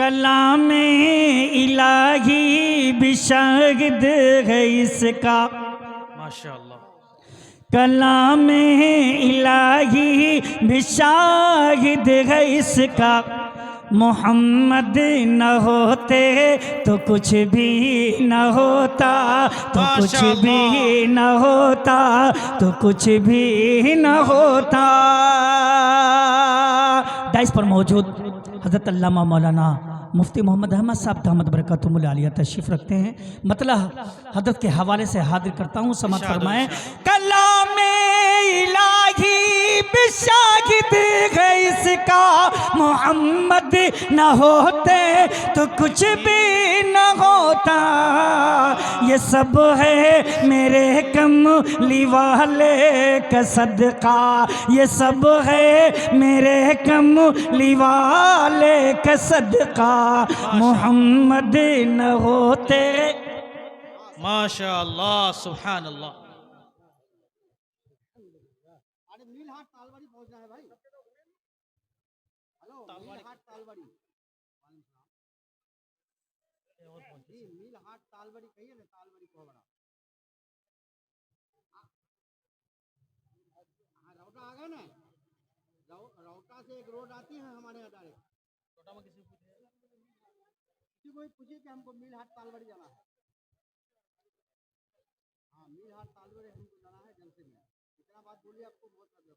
कलाम इलाही भी शाहिद है इसका, माशाअल्लाह। कलाम इलाही भी शाहिद है इसका। मोहम्मद न होते तो कुछ भी न होता, तो कुछ भी न होता, तो कुछ भी न होता। डाइस पर मौजूद हज़रत अल्लामा मौलाना मुफ्ती मोहम्मद अहमद साहब दामद बरकतुहुल आलिया तशरीफ़ रखते हैं। मतलब हज़रत के हवाले से हाजिर करता हूँ, समाअत फरमाएं। कलाम इलाही बिशाहिद है इसका, मोहम्मद न होते तो कुछ भी न होता। ये सब है मेरे कमली वाले का सदका, ये सब है मेरे कमली वाले का सदका। मोहम्मद न होते। माशाअल्लाह, सुभान अल्लाह। रौटा से एक रोड आती है हमारे यहाँ डायरेक्ट। किसी को पूछिए कि हमको मील हाट तालवाड़ी जाना है। हाँ, मील हाट तालवाड़ी हमको जाना है जंक्शन में। इतना बात बोलिए, आपको बहुत अच्छा।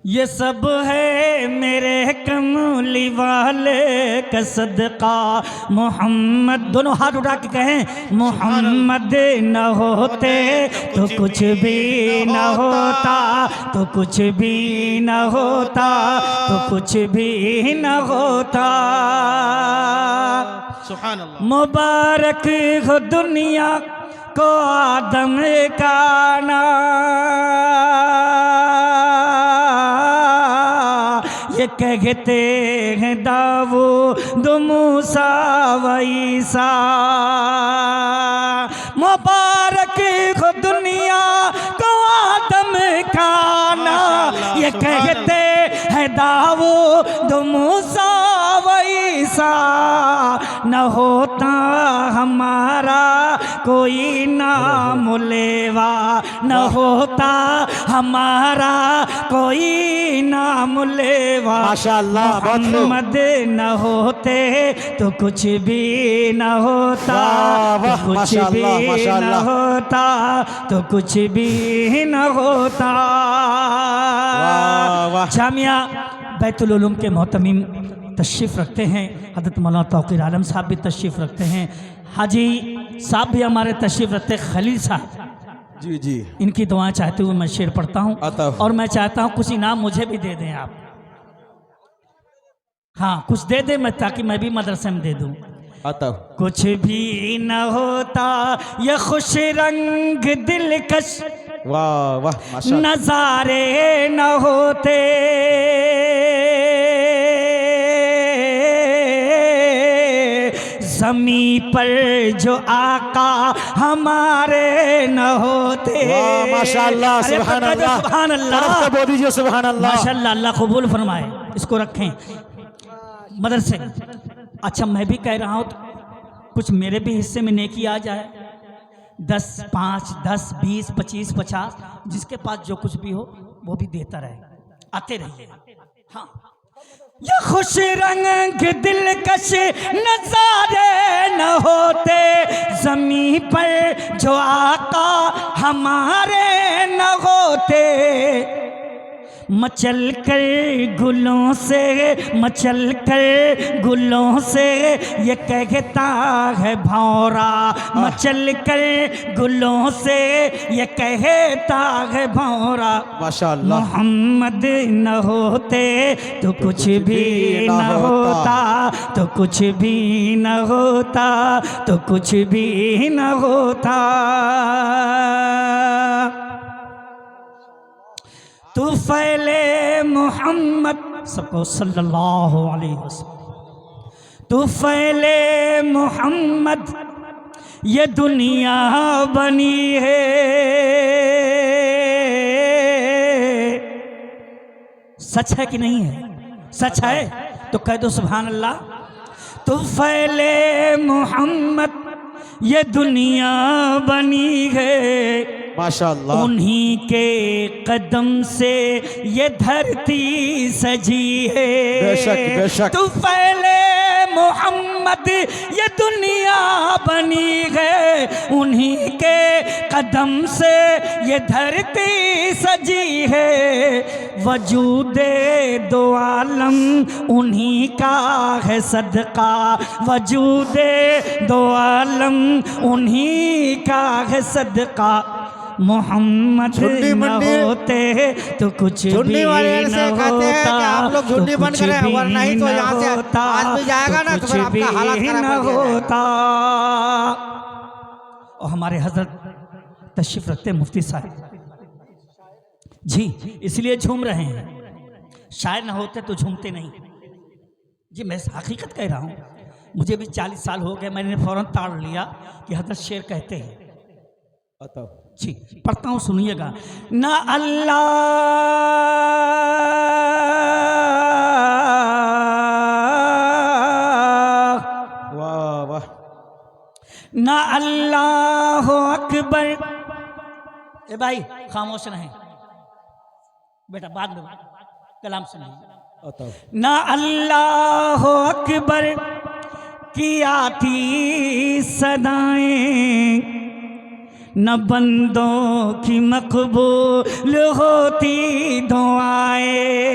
ये सब है मेरे कमली वाले का सदका। मोहम्मद, दोनों हाथ उठा के कहें, मोहम्मद न होते तो कुछ भी न होता, तो कुछ भी न होता, तो कुछ भी न होता। सुभान अल्लाह। मुबारक हो दुनिया को आदम का नाम, ये कहते हैं दाऊद मूसा व ईसा। मुबारक हो दुनिया को आदम का नाम, ये कहते हैं दाऊद मूसा व ईसा। न होता हमारा कोई नाम लेवा, न होता हमारा कोई नाम लेवा। माशाअल्लाह, मोहम्मद न होते तो कुछ भी न होता, तो कुछ भी न होता, तो कुछ भी न होता। जामिया बैतुल उलूम के मोहतमीम तशरीफ़ रखते हैं, हज़रत मौलाना तौक़ीर आलम साहब भी तशरीफ़ रखते हैं, हाजी साहब भी हमारे तशरीफ़ रखते हैं, खलील साहब जी जी। इनकी दुआएं चाहते हुए मैं शेर पढ़ता हूँ, और मैं चाहता हूँ कुछ इनाम मुझे भी दे दें आप। हाँ, कुछ दे दें मैं, ताकि मैं भी मदरसे में दे दूँ। कुछ भी न होता ये खुश रंग दिलकश, वाह वाह, माशाअल्लाह। नजारे न होते ज़मी पर जो आका हमारे न होते। माशाअल्लाह, सुभान अल्लाह, सुभान अल्लाह, बोल दीजिए सुभान अल्लाह। माशाअल्लाह, अल्लाह कबूल फरमाए। इसको रखें मदरसे। अच्छा, मैं भी कह रहा हूँ कुछ मेरे भी हिस्से में नेकी आ जाए। 10, 5, 10, 20, 25, 50, जिसके पास जो कुछ भी हो वो भी देता रहे, आते रहिए। हाँ, ये खुश रंग दिलकश नजारे न होते ज़मी पर जो आका हमारे न होते। मचल कर गुलों से, मचल कर गुलों से ये कहता है भौरा, मचल कर गुलों से ये कहता है भौरा। माशाअल्लाह। मोहम्मद न होते तो कुछ भी न होता, तो कुछ भी न होता, तो कुछ भी न होता। तू फैले मोहम्मद, सबको सल्लल्लाहु अलैहि वसल्लम, तू फैले मोहम्मद ये दुनिया बनी है। सच है कि नहीं है? सच है तो कह दो सुभान अल्लाह। तो फैले मोहम्मद ये दुनिया बनी है, माशाअल्लाह। उन्हीं के कदम से ये धरती सजी है। बेशक बेशक। तो फैले मोहम्मद ये दुनिया बनी है, उन्हीं के कदम से ये धरती सजी है। वजूदे दो आलम उन्हीं का है सदका, वजूदे दो आलम उन्हीं का है सदका। मोहम्मद झुंडी न मंडी होते तो कुछ भी झुंडी वाले न से कहते हैं कि आप लोग होता, झुंडी तो बंद कुछ करें, भी वरना ही तो न यहाँ से होता, आदमी जाएगा ना तो कुछ फिर आपका भी हालत खराब न हो जाएगा। होता। और हमारे हजरत तशरीफ रखते हैं मुफ्ती साहब जी, इसलिए झूम रहे हैं। शायर न होते तो झूमते नहीं जी, मैं हकीकत कह रहा हूँ। मुझे भी 40 साल हो गए, मैंने फौरन ताड़ लिया कि हजरत शेर कहते हैं जी। पढ़ता हूँ सुनिएगा। ना अल्लाह वाह वाह। ना अल्लाह अकबर। ए भाई खामोश रहें बेटा, बाद में कलाम सुनिए। ना अल्लाह अकबर की आती सदाएं, न बंदों की मकबूल होती दुआएं।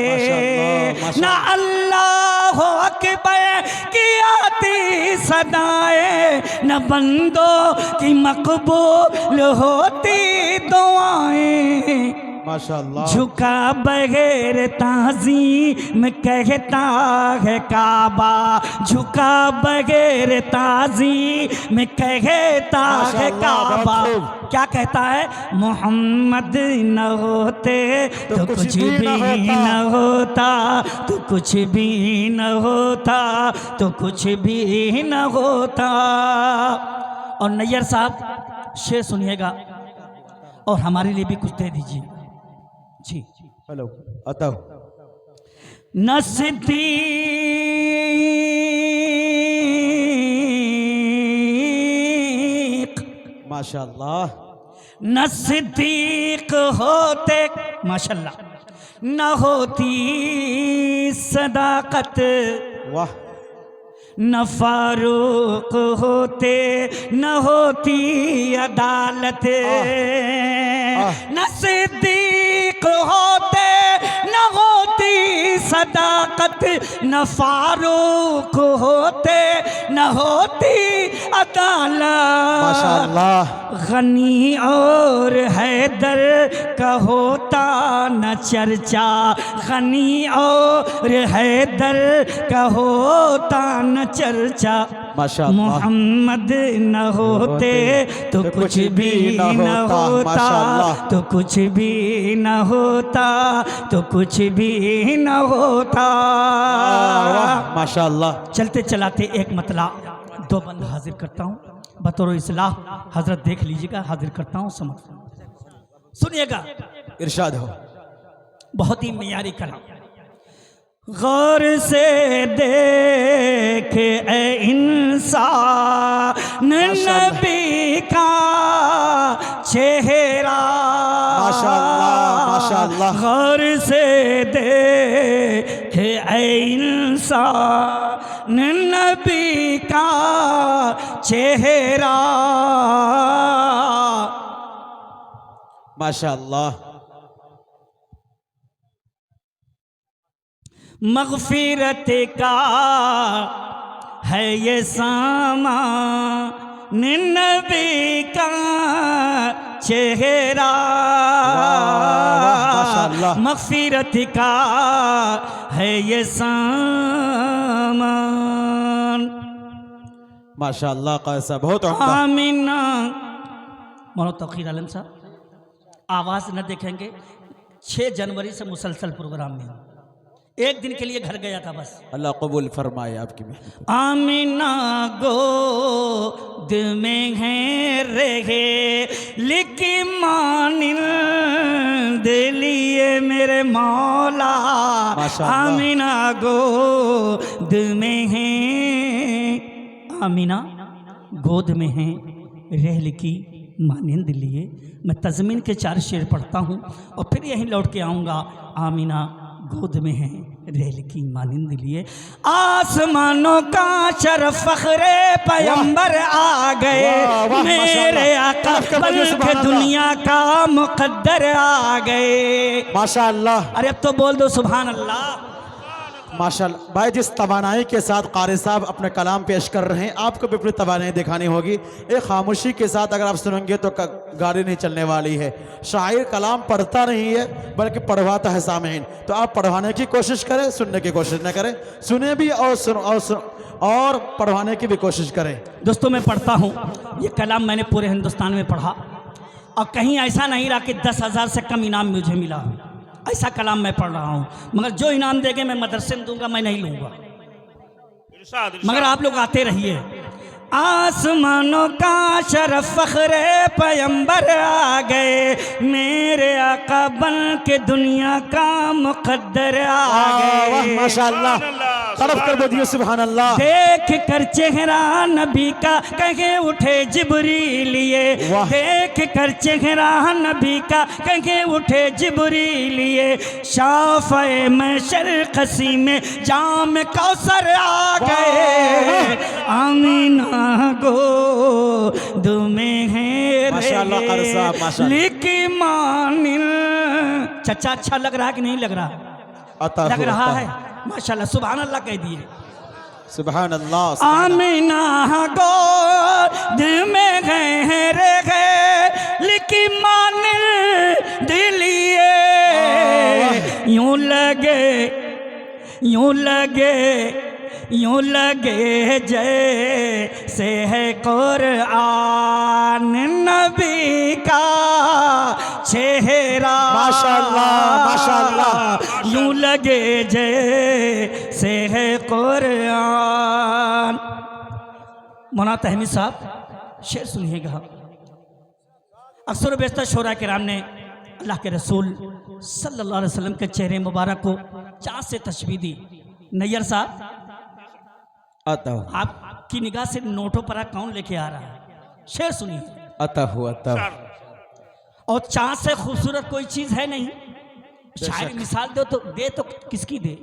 न अल्लाह अकबर की आती सदाएं, न बंदों की मकबूल होती दुआएं। माशाअल्लाह। झुका बगैर ताज़ीम कहता है काबा, झुका बगैर ताज़ीम कहता है काबा। क्या कहता है? मोहम्मद न होते तो कुछ भी न होता, तो कुछ भी न होता, तो कुछ भी न होता। और नैयर साहब शेर सुनिएगा और हमारे लिए भी कुछ दे दीजिए जी। हेलो आता हूँ। न सिद्दीक, माशाअल्लाह। न सिद्दीक होते माशाल्लाह, न होती सदाकत, वाह। न फारूक होते न होती अदालत। न सिद्दीक होते न होती सदाकत, न फारूक होते न होती अदालत। माशाअल्लाह। गनी और हैदर का होता न चर्चा, गनी और हैदर का होता न चर्चा। माशाअल्लाह। मोहम्मद न होते तो कुछ भी न होता, तो कुछ भी न होता, तो कुछ भी न होता। माशाअल्लाह। चलते चलाते एक मतला दो बंद हाजिर करता हूँ बतौर इस्लाह। हजरत देख लीजिएगा, हाजिर करता हूँ, समझ सुनिएगा। इरशाद हो। बहुत ही मियारी कलाम। गौर से देख ए इंसान नबी का चेहरा। माशाअल्लाह माशाअल्लाह। गौर से देख ए इंसान नबी का चेहरा। माशाअल्लाह। मग़फ़िरत का है ये सामान नबी का चेहरा। माशाअल्लाह। मग़फ़िरत का है ये सामान। माशाअल्लाह कैसा बहुत आमीना। मौलाना तौक़ीर आलम साहब आवाज़ न देखेंगे, 6 जनवरी से मुसलसल प्रोग्राम में एक दिन के लिए घर गया था बस। अल्लाह कबूल फरमाए आपकी मेहनत। आमिना गोद में है रहे लिखी मानिल दिलिए मेरे मौला। माशाअल्लाह। आमिना गोद में है, आमिना गोद में है रह लिखी मानिंद लिए। मैं तज़मीन के 4 शेर पढ़ता हूँ और फिर यहीं लौट के आऊँगा। आमिना गोद में है रेल की मानिंद लिए, आसमानों का शरफ फखरे पैगंबर आ गए, वाह, वाह, मेरे आका बन के दुनिया का मुकद्दर आ गए। माशाअल्लाह अरे अब तो बोल दो सुभान अल्लाह। माशाअल्लाह। भाई जिस तवानाई के साथ कारी साहब अपने कलाम पेश कर रहे हैं, आपको भी अपनी तवानाई दिखानी होगी। एक खामोशी के साथ अगर आप सुनेंगे तो गाड़ी नहीं चलने वाली है। शायर कलाम पढ़ता नहीं है बल्कि पढ़वाता है सामईन। तो आप पढ़वाने की कोशिश करें, सुनने की कोशिश न करें। सुने भी और पढ़वाने की भी कोशिश करें। दोस्तों मैं पढ़ता हूँ, ये कलाम मैंने पूरे हिंदुस्तान में पढ़ा और कहीं ऐसा नहीं रहा कि 10,000 से कम इनाम मुझे मिला। ऐसा कलाम मैं पढ़ रहा हूँ, मगर जो इनाम देंगे मैं मदरसे में दूंगा, मैं नहीं लूँगा। मगर आप लोग आते रहिए। आसमानों का शरफ फखरे पैगंबर आ गए, मेरे आका बन के दुनिया का मुकद्दर आ गए। माशाअल्लाह, तड़प कर बोलिए सुभान अल्लाह। देख कर चेहरा नबी का कहे उठे जिब्रीलिए, देख कर चेहरा नबी का कहे उठे जिब्रीलिए, शाफ़े महशर खसी में जाम कौसर आ गए। आमीना गोद में है माशाअल्लाह कारी साहब, माशाअल्लाह। लिखी मानिल। चचा अच्छा लग रहा है कि नहीं लग रहा? अता लग हो, रहा अता है हो। माशाअल्लाह, सुभान अल्लाह कह दिए। सुभान अल्लाह, सुभान आमिना गोद में गए रे लिखी मानिल दिलिए, यूं लगे जैसे है कुरान नबी का चेहरा। माशाअल्लाह, माशाअल्लाह। यूं लगे जैसे है कुरान। मौलाना तहमीद साहब शेर सुनिएगा। अक्सर बेशतर शोरा किराम ने अल्लाह के रसूल सल्लल्लाहु अलैहि वसल्लम के चेहरे मुबारक को चाँद से तशबीह दी। नैयर साहब अता हो, आपकी निगाह से नोटों पर कौन लेके आ रहा है? शेर सुनिए। अता हो, अता हो। और चाँद से खूबसूरत कोई चीज है नहीं। शायद मिसाल दो तो दे तो किसकी दे।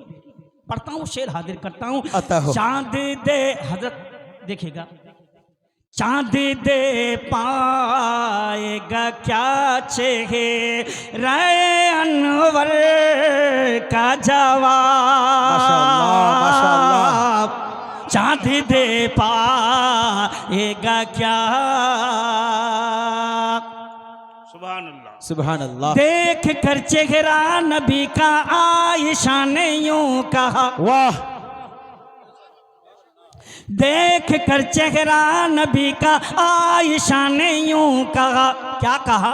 पढ़ता हूँ शेर, हाजिर करता हूँ। अता हो। चांद दे हजरत देखिएगा, चांद दे पाएगा क्या चेहरा अनवर का जवाब। माशाअल्लाह, माशाअल्लाह। चांद दे पाएगा क्या, सुभान अल्लाह, सुभान अल्लाह। देख कर चेहरा नबी का आयशा ने यूं कहा, वाह। देख कर चेहरा नबी का आयशा ने यूं कहा। क्या कहा?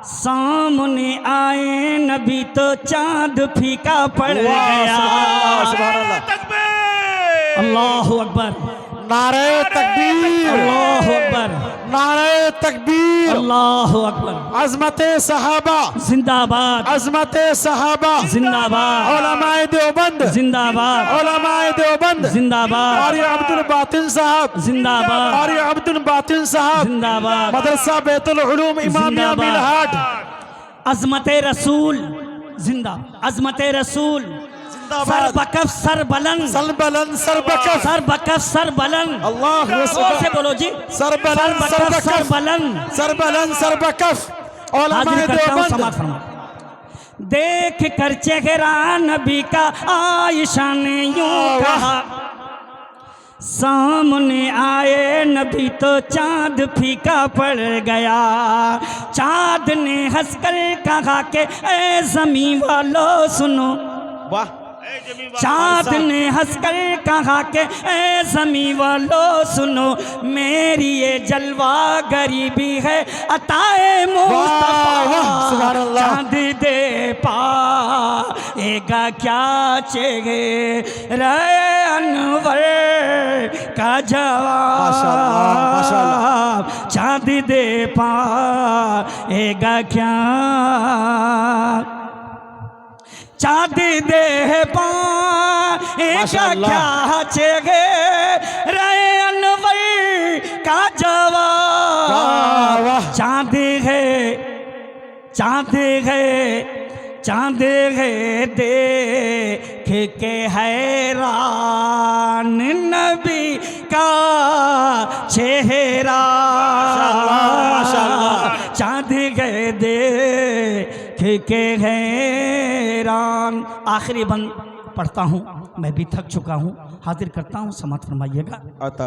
सामने आए नबी तो चांद फीका पड़ गया। सुभान अल्लाह। अल्लाहु अकबर, नारे तकबीर, अल्लाहु अकबर, नारे तकबीर, अल्लाहु अकबर। अज़मते सहाबा जिंदाबाद, अज़मते सहाबा जिंदाबाद, उलमाए देवबंद जिंदाबाद, उलमाए देवबंद जिंदाबाद, और ये अब्दुल बातिन साहब जिंदाबाद, और ये अब्दुल बातिन साहब जिंदाबाद, मदरसा बैतुल उलूम इमामिया जिंदाबाद। मिलहाट। अजमते रसूल जिंदा, अजमते रसूल सर बकफ सर बुलंद, सर बुलंद, सर बकफ, सर बकफ सर बुलंद। अल्लाह जोर से बोलो जी। सर बुलंद, सर बकफ सर बकफ, बुलंद। सर बुलंद, सर बकफ उलमाए हाजिर करता हूं, देवबंद। समाअत फरमा। देख कर चेहरा नबी का आयशा ने यूं कहा, सामने आए नबी तो चांद फीका पड़ गया। चांद ने हंसकर कहा कि ए ज़मीं वालों सुनो। वाह। चाँद ने हंसकर कहा कि ए ज़मीं वालों सुनो, मेरी ये जलवा गरीबी है अताए मुस्तफा। सुभान अल्लाह। चाँद दे पाएगा क्या चेहरा अनवर का माशाअल्लाह, माशाअल्लाह। जवाब, चाँद दे पाएगा क्या, चाँद दे पाएगा माशाअल्लाह। क्या चेहरा अनवर का जवाब। वाह। चाँद है, चाँद है, चाँद है देख के हैरान नबी का चेहरा। माशाअल्लाह। चाँद है देख के हैरान। आखिरी बंद पढ़ता हूँ, मैं भी थक चुका हूँ, हाजिर करता हूँ, समाप्त फरमाइएगा। आता